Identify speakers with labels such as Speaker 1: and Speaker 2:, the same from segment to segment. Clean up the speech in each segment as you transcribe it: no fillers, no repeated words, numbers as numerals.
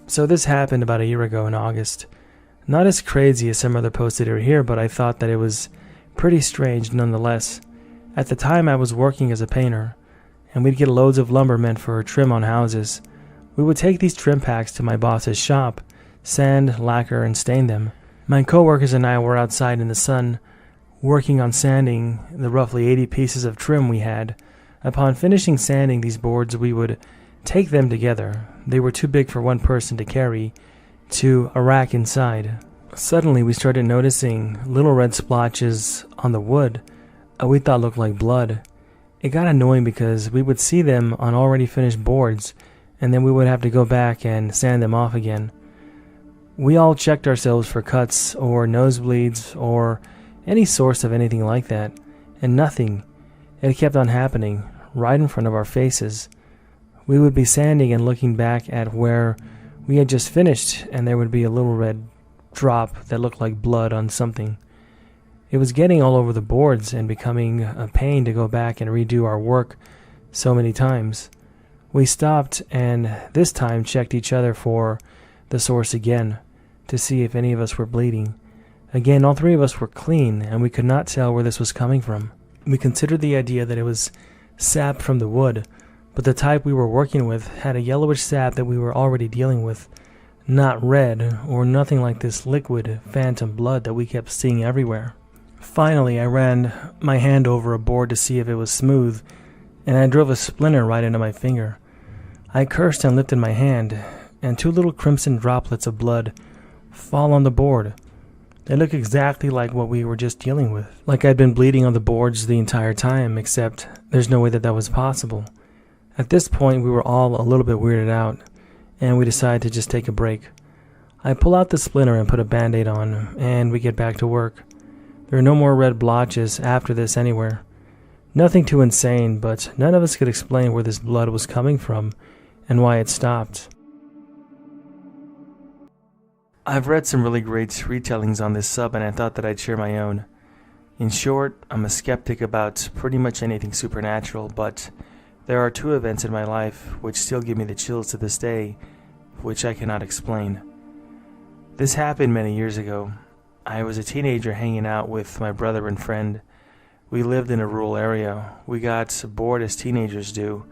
Speaker 1: So this happened about a year ago in August. Not as crazy as some other posts that are here, but I thought that it was pretty strange nonetheless. At the time I was working as a painter, and we'd get loads of lumber meant for trim on houses. We would take these trim packs to my boss's shop, sand, lacquer, and stain them. My coworkers and I were outside in the sun, working on sanding the roughly 80 pieces of trim we had. Upon finishing sanding these boards, we would take them together. They were too big for one person to carry to a rack inside. Suddenly we started noticing little red splotches on the wood we thought looked like blood. It got annoying because we would see them on already finished boards, and then we would have to go back and sand them off again. We all checked ourselves for cuts or nosebleeds or any source of anything like that, and nothing. It kept on happening right in front of our faces. We would be sanding and looking back at where we had just finished, and there would be a little red drop that looked like blood on something. It was getting all over the boards and becoming a pain to go back and redo our work so many times. We stopped and this time checked each other for the source again to see if any of us were bleeding. Again, all three of us were clean, and we could not tell where this was coming from. We considered the idea that it was sap from the wood, but the type we were working with had a yellowish sap that we were already dealing with, not red or nothing like this liquid phantom blood that we kept seeing everywhere. Finally, I ran my hand over a board to see if it was smooth, and I drove a splinter right into my finger. I cursed and lifted my hand, and 2 little crimson droplets of blood fall on the board. They look exactly like what we were just dealing with, like I'd been bleeding on the boards the entire time, except there's no way that was possible. At this point, we were all a little bit weirded out, and we decided to just take a break. I pull out the splinter and put a band-aid on, and we get back to work. There are no more red blotches after this anywhere. Nothing too insane, but none of us could explain where this blood was coming from and why it stopped. I've read some really great retellings on this sub, and I thought that I'd share my own. In short, I'm a skeptic about pretty much anything supernatural, but there are 2 events in my life which still give me the chills to this day, which I cannot explain. This happened many years ago. I was a teenager hanging out with my brother and friend. We lived in a rural area. We got bored as teenagers do,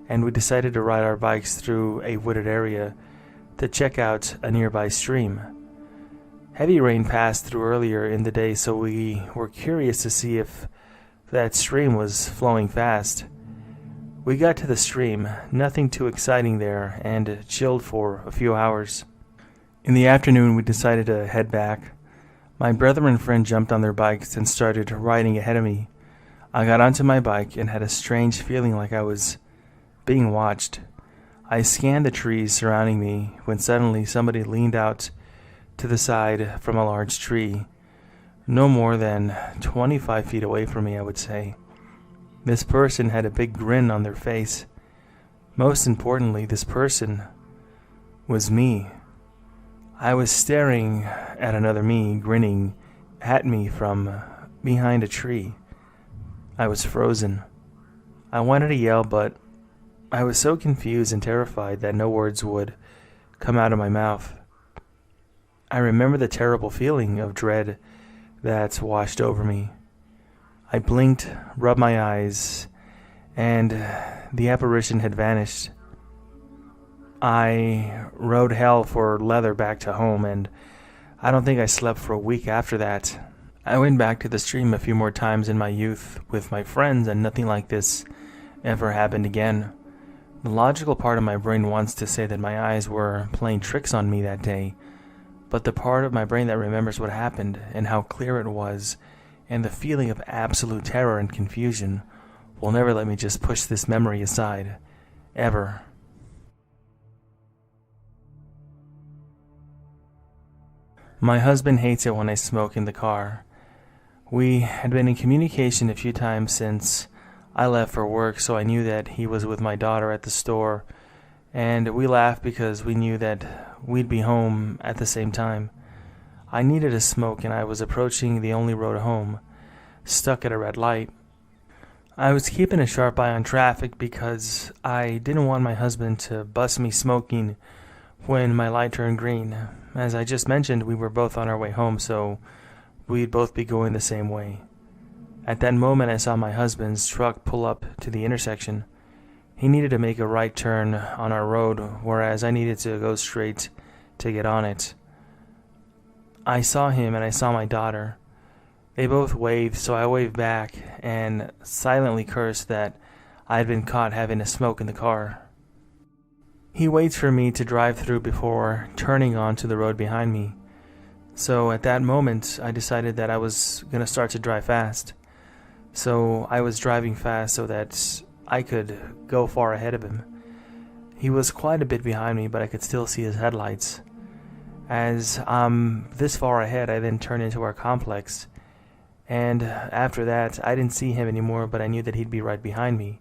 Speaker 1: and we decided to ride our bikes through a wooded area to check out a nearby stream. Heavy rain passed through earlier in the day, so we were curious to see if that stream was flowing fast. We got to the stream, nothing too exciting there, and chilled for a few hours. In the afternoon, we decided to head back. My brother and friend jumped on their bikes and started riding ahead of me. I got onto my bike and had a strange feeling like I was being watched. I scanned the trees surrounding me when suddenly somebody leaned out to the side from a large tree, no more than 25 feet away from me, I would say. This person had a big grin on their face. Most importantly, this person was me. I was staring at another me, grinning at me from behind a tree. I was frozen. I wanted to yell, but I was so confused and terrified that no words would come out of my mouth. I remember the terrible feeling of dread that washed over me. I blinked, rubbed my eyes, and the apparition had vanished. I rode hell for leather back to home, and I don't think I slept for a week after that. I went back to the stream a few more times in my youth with my friends, and nothing like this ever happened again. The logical part of my brain wants to say that my eyes were playing tricks on me that day, but the part of my brain that remembers what happened and how clear it was, and the feeling of absolute terror and confusion, will never let me just push this memory aside. Ever. My husband hates it when I smoke in the car. We had been in communication a few times since I left for work, so I knew that he was with my daughter at the store, and we laughed because we knew that we'd be home at the same time. I needed a smoke, and I was approaching the only road home, stuck at a red light. I was keeping a sharp eye on traffic because I didn't want my husband to bust me smoking when my light turned green. As I just mentioned, we were both on our way home, so we'd both be going the same way. At that moment, I saw my husband's truck pull up to the intersection. He needed to make a right turn on our road, whereas I needed to go straight to get on it. I saw him and I saw my daughter. They both waved, so I waved back and silently cursed that I had been caught having a smoke in the car. He waits for me to drive through before turning onto the road behind me. So at that moment, I decided that I was going to start to drive fast. So I was driving fast so that I could go far ahead of him. He was quite a bit behind me, but I could still see his headlights. As I'm this far ahead, I then turned into our complex. And after that, I didn't see him anymore, but I knew that he'd be right behind me.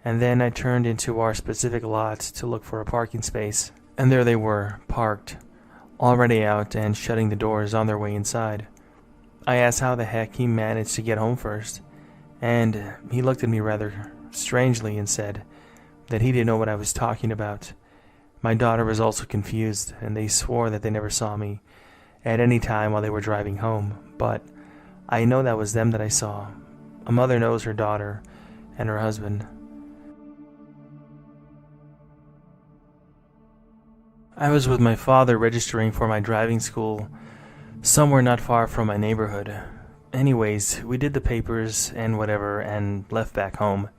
Speaker 1: And then I turned into our specific lot to look for a parking space. And there they were, parked, already out and shutting the doors on their way inside. I asked how the heck he managed to get home first. And he looked at me rather strangely and said that he didn't know what I was talking about. My daughter was also confused, and they swore that they never saw me at any time while they were driving home, but I know that was them that I saw. A mother knows her daughter and her husband. I was with my father registering for my driving school somewhere not far from my neighborhood. Anyways, we did the papers and whatever and left back home.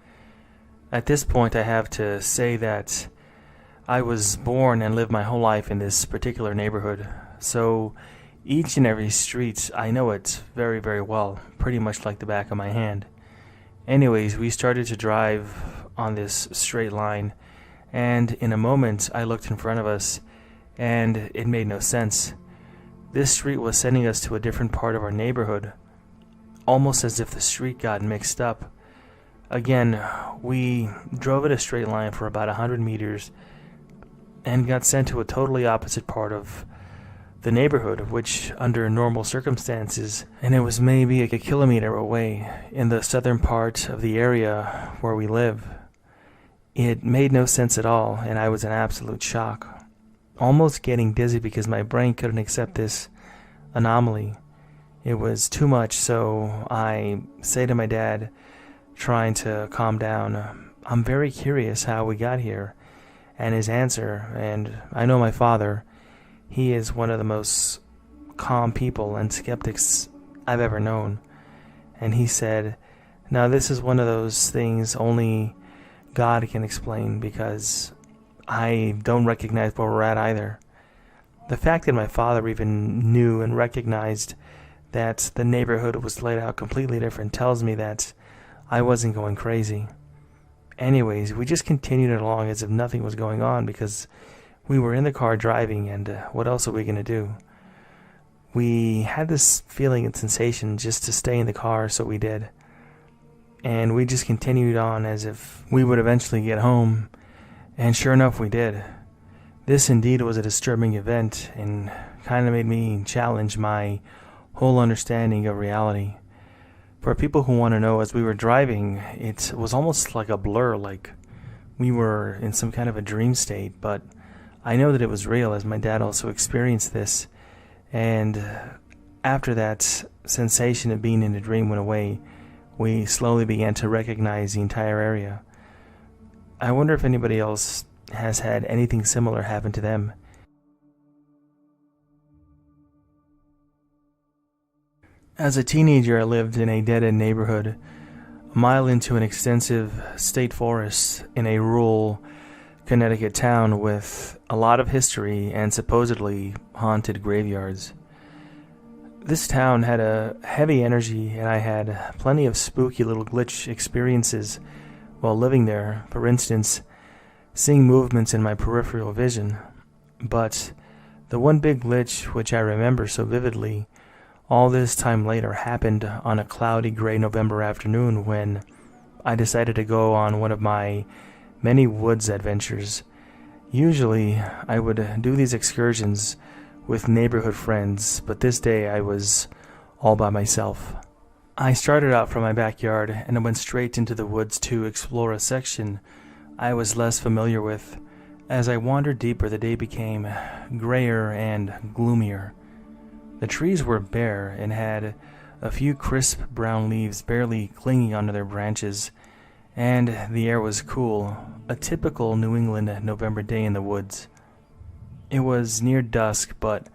Speaker 1: At this point, I have to say that I was born and lived my whole life in this particular neighborhood, so each and every street, I know it very, very well, pretty much like the back of my hand. Anyways, we started to drive on this straight line, and in a moment, I looked in front of us, and it made no sense. This street was sending us to a different part of our neighborhood, almost as if the street got mixed up. Again, we drove at a straight line for about 100 meters and got sent to a totally opposite part of the neighborhood, which under normal circumstances, and it was maybe like a kilometer away in the southern part of the area where we live. It made no sense at all, and I was in absolute shock, almost getting dizzy because my brain couldn't accept this anomaly. It was too much, so I say to my dad, trying to calm down, I'm very curious how we got here. And his answer, and I know my father, he is one of the most calm people and skeptics I've ever known. And he said, now this is one of those things only God can explain, because I don't recognize where we're at either. The fact that my father even knew and recognized that the neighborhood was laid out completely different tells me that I wasn't going crazy. Anyways, we just continued it along as if nothing was going on because we were in the car driving, and what else are we going to do? We had this feeling and sensation just to stay in the car, so we did. And we just continued on as if we would eventually get home, and sure enough we did. This indeed was a disturbing event and kind of made me challenge my whole understanding of reality. For people who want to know, as we were driving, it was almost like a blur, like we were in some kind of a dream state, but I know that it was real as my dad also experienced this, and after that sensation of being in a dream went away, we slowly began to recognize the entire area. I wonder if anybody else has had anything similar happen to them. As a teenager, I lived in a dead-end neighborhood, a mile into an extensive state forest in a rural Connecticut town with a lot of history and supposedly haunted graveyards. This town had a heavy energy, and I had plenty of spooky little glitch experiences while living there. For instance, seeing movements in my peripheral vision. But the one big glitch which I remember so vividly all this time later happened on a cloudy gray November afternoon when I decided to go on one of my many woods adventures. Usually I would do these excursions with neighborhood friends, but this day I was all by myself. I started out from my backyard and I went straight into the woods to explore a section I was less familiar with, As I wandered deeper, the day became grayer and gloomier. The trees were bare and had a few crisp brown leaves barely clinging onto their branches, and the air was cool, a typical New England November day in the woods. It was near dusk, but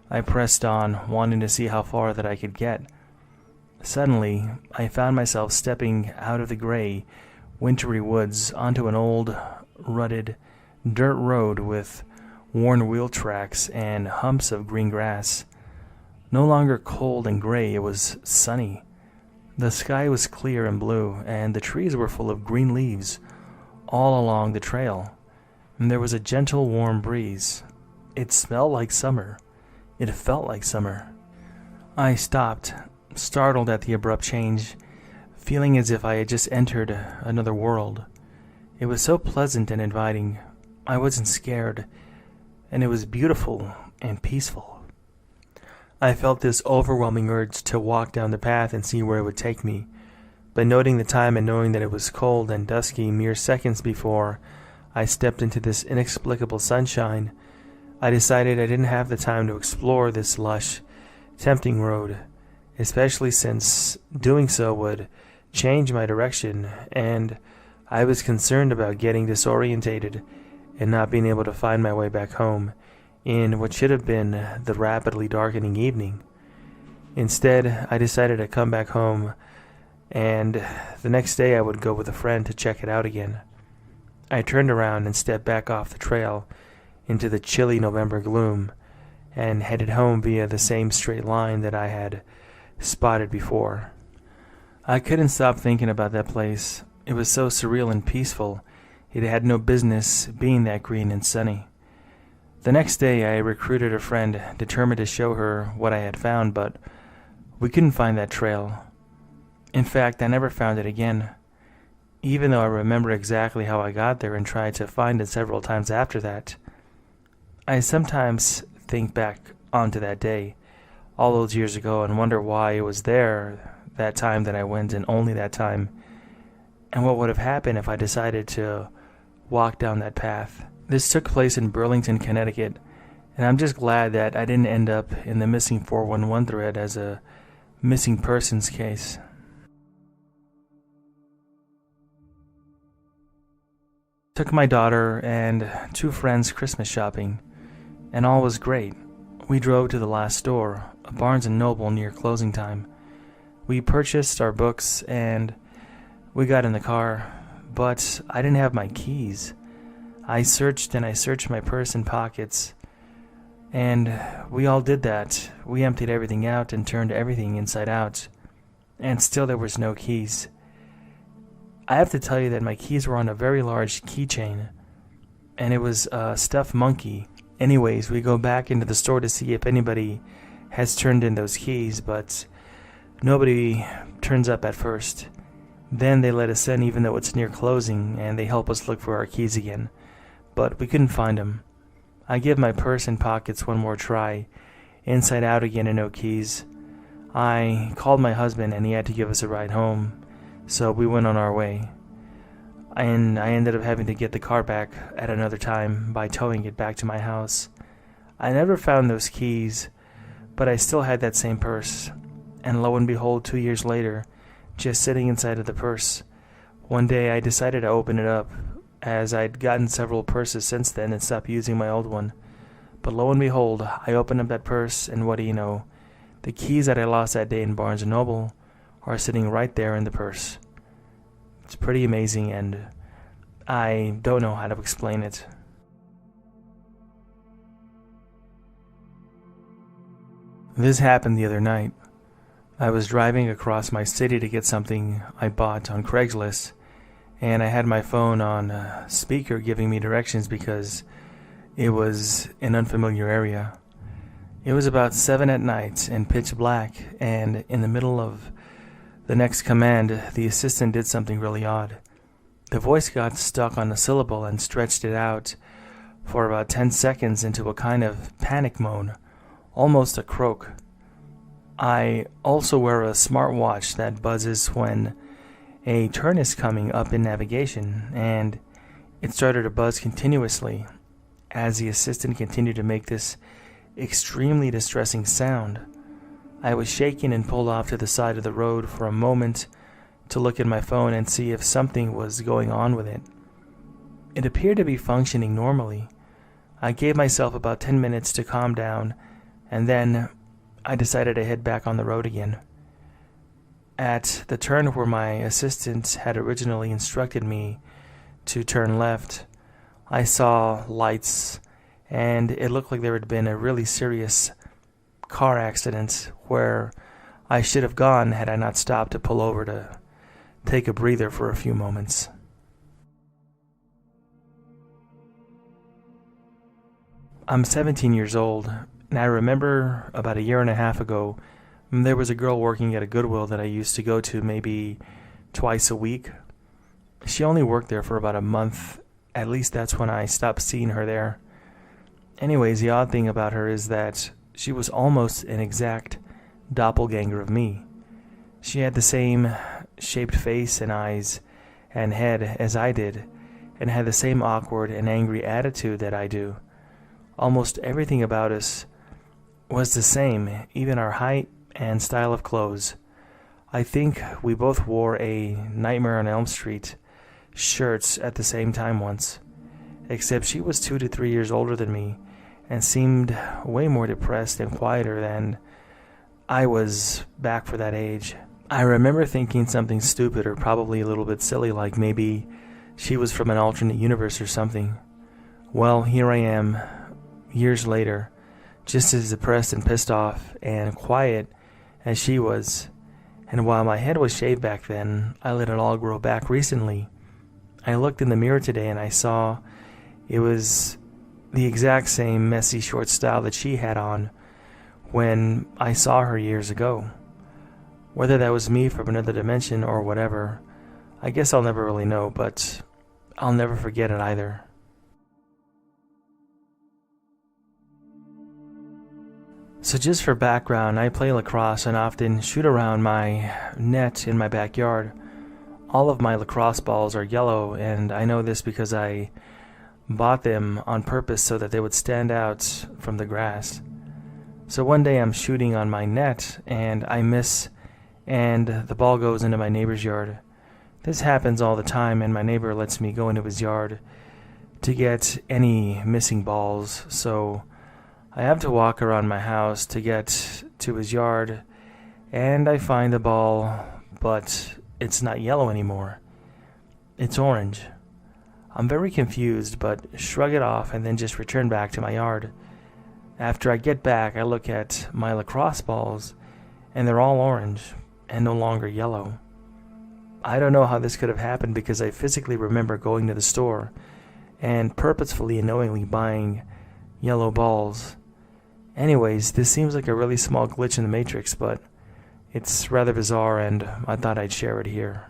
Speaker 1: I pressed on, wanting to see how far that I could get. Suddenly, I found myself stepping out of the gray, wintry woods onto an old, rutted dirt road with worn wheel tracks and humps of green grass. No longer cold and gray, it was sunny. The sky was clear and blue, and the trees were full of green leaves all along the trail, and there was a gentle, warm breeze. It smelled like summer. It felt like summer. I stopped, startled at the abrupt change, feeling as if I had just entered another world. It was so pleasant and inviting. I wasn't scared, and it was beautiful and peaceful. I felt this overwhelming urge to walk down the path and see where it would take me, but noting the time and knowing that it was cold and dusky mere seconds before I stepped into this inexplicable sunshine, I decided I didn't have the time to explore this lush, tempting road, especially since doing so would change my direction, and I was concerned about getting disorientated and not being able to find my way back home in what should have been the rapidly darkening evening. Instead, I decided to come back home, and the next day I would go with a friend to check it out again. I turned around and stepped back off the trail into the chilly November gloom and headed home via the same straight line that I had spotted before. I couldn't stop thinking about that place. It was so surreal and peaceful. It had no business being that green and sunny. The next day, I recruited a friend, determined to show her what I had found, but we couldn't find that trail. In fact, I never found it again, even though I remember exactly how I got there and tried to find it several times after that. I sometimes think back onto that day, all those years ago, and wonder why it was there that time that I went, and only that time, and what would have happened if I decided to walk down that path. This took place in Burlington, Connecticut, and I'm just glad that I didn't end up in the missing 411 thread as a missing persons case. Took my daughter and 2 friends Christmas shopping, and all was great. We drove to the last store, a Barnes & Noble near closing time. We purchased our books and we got in the car, but I didn't have my keys. I searched my purse and pockets, and we all did that. We emptied everything out and turned everything inside out, and still there was no keys. I have to tell you that my keys were on a very large keychain, and it was a stuffed monkey. Anyways, we go back into the store to see if anybody has turned in those keys, but nobody turns up at first. Then they let us in even though it's near closing, and they help us look for our keys again. But we couldn't find them. I give my purse and pockets one more try, inside out again and no keys. I called my husband and he had to give us a ride home, so we went on our way. And I ended up having to get the car back at another time by towing it back to my house. I never found those keys, but I still had that same purse. And lo and behold, 2 years later, just sitting inside of the purse, one day I decided to open it up, as I'd gotten several purses since then and stopped using my old one. But lo and behold, I opened up that purse, and what do you know? The keys that I lost that day in Barnes & Noble are sitting right there in the purse. It's pretty amazing, and I don't know how to explain it. This happened the other night. I was driving across my city to get something I bought on Craigslist, and I had my phone on speaker giving me directions because it was an unfamiliar area. It was about 7 at night and pitch black, and in the middle of the next command, the assistant did something really odd. The voice got stuck on a syllable and stretched it out for about 10 seconds into a kind of panic moan, almost a croak. I also wear a smartwatch that buzzes when a turn is coming up in navigation, and it started to buzz continuously, as the assistant continued to make this extremely distressing sound. I was shaken and pulled off to the side of the road for a moment to look at my phone and see if something was going on with it. It appeared to be functioning normally. I gave myself about 10 minutes to calm down, and then I decided to head back on the road again. At the turn where my assistant had originally instructed me to turn left, I saw lights, and it looked like there had been a really serious car accident where I should have gone had I not stopped to pull over to take a breather for a few moments. I'm 17 years old, and I remember about a year and a half ago, there was a girl working at a Goodwill that I used to go to maybe twice a week. She only worked there for about a month. At least that's when I stopped seeing her there. Anyways, the odd thing about her is that she was almost an exact doppelganger of me. She had the same shaped face and eyes and head as I did, and had the same awkward and angry attitude that I do. Almost everything about us was the same, even our height and style of clothes. I think we both wore a Nightmare on Elm Street shirts at the same time once, except she was 2 to 3 years older than me and seemed way more depressed and quieter than I was back for that age. I remember thinking something stupid or probably a little bit silly, like maybe she was from an alternate universe or something. Well, here I am, years later, just as depressed and pissed off and quiet as she was. And while my head was shaved back then, I let it all grow back recently. I looked in the mirror today and I saw it was the exact same messy short style that she had on when I saw her years ago. Whether that was me from another dimension or whatever, I guess I'll never really know, but I'll never forget it either. So just for background, I play lacrosse and often shoot around my net in my backyard. All of my lacrosse balls are yellow, and I know this because I bought them on purpose so that they would stand out from the grass. So one day I'm shooting on my net and I miss, and the ball goes into my neighbor's yard. This happens all the time, and my neighbor lets me go into his yard to get any missing balls, so I have to walk around my house to get to his yard, and I find the ball, but it's not yellow anymore. It's orange. I'm very confused, but shrug it off and then just return back to my yard. After I get back, I look at my lacrosse balls, and they're all orange and no longer yellow. I don't know how this could have happened because I physically remember going to the store and purposefully and knowingly buying yellow balls. Anyways, this seems like a really small glitch in the Matrix, but it's rather bizarre, and I thought I'd share it here.